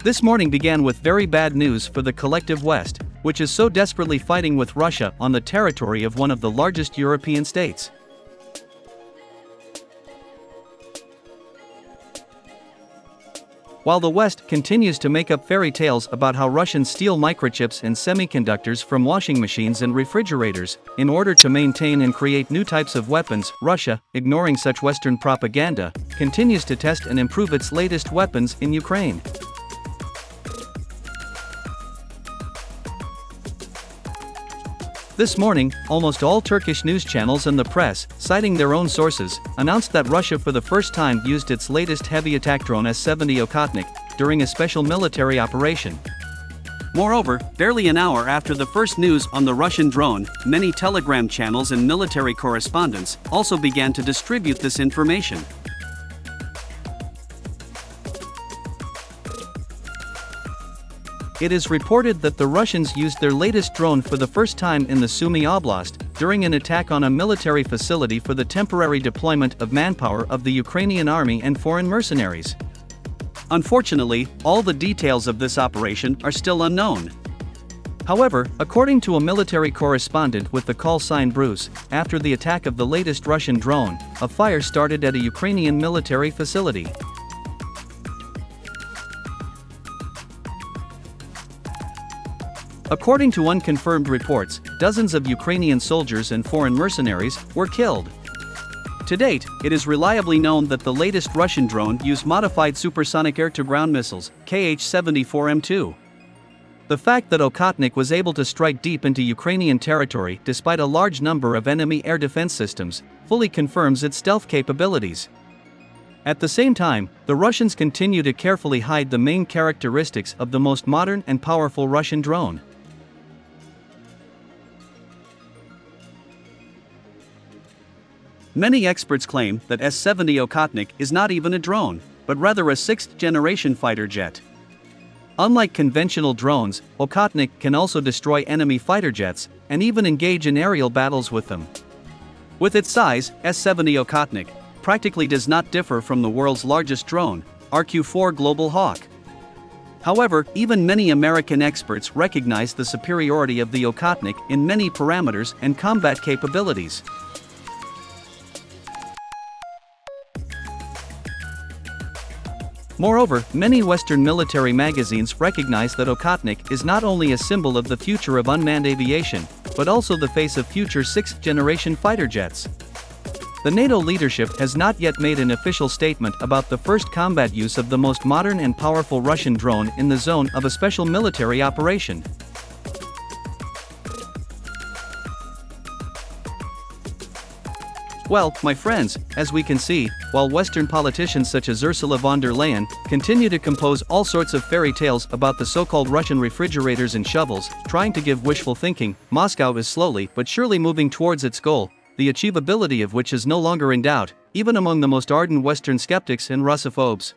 This morning began with very bad news for the collective West, which is so desperately fighting with Russia on the territory of one of the largest European states. While the West continues to make up fairy tales about how Russians steal microchips and semiconductors from washing machines and refrigerators in order to maintain and create new types of weapons, Russia, ignoring such Western propaganda, continues to test and improve its latest weapons in Ukraine. This morning, almost all Turkish news channels and the press, citing their own sources, announced that Russia for the first time used its latest heavy attack drone S-70 Okotnik during a special military operation. Moreover, barely an hour after the first news on the Russian drone, many Telegram channels and military correspondents also began to distribute this information. It is reported that the Russians used their latest drone for the first time in the Sumy Oblast, during an attack on a military facility for the temporary deployment of manpower of the Ukrainian army and foreign mercenaries. Unfortunately, all the details of this operation are still unknown. However, according to a military correspondent with the call sign Bruce, after the attack of the latest Russian drone, a fire started at a Ukrainian military facility. According to unconfirmed reports, dozens of Ukrainian soldiers and foreign mercenaries were killed. To date, it is reliably known that the latest Russian drone used modified supersonic air-to-ground missiles, Kh-74M2. The fact that Okotnik was able to strike deep into Ukrainian territory despite a large number of enemy air defense systems fully confirms its stealth capabilities. At the same time, the Russians continue to carefully hide the main characteristics of the most modern and powerful Russian drone. Many experts claim that S-70 Okotnik is not even a drone, but rather a sixth-generation fighter jet. Unlike conventional drones, Okotnik can also destroy enemy fighter jets, and even engage in aerial battles with them. With its size, S-70 Okotnik practically does not differ from the world's largest drone, RQ-4 Global Hawk. However, even many American experts recognize the superiority of the Okotnik in many parameters and combat capabilities. Moreover, many Western military magazines recognize that Okotnik is not only a symbol of the future of unmanned aviation, but also the face of future sixth-generation fighter jets. The NATO leadership has not yet made an official statement about the first combat use of the most modern and powerful Russian drone in the zone of a special military operation. Well, my friends, as we can see, while Western politicians such as Ursula von der Leyen continue to compose all sorts of fairy tales about the so-called Russian refrigerators and shovels, trying to give wishful thinking, Moscow is slowly but surely moving towards its goal, the achievability of which is no longer in doubt, even among the most ardent Western skeptics and Russophobes.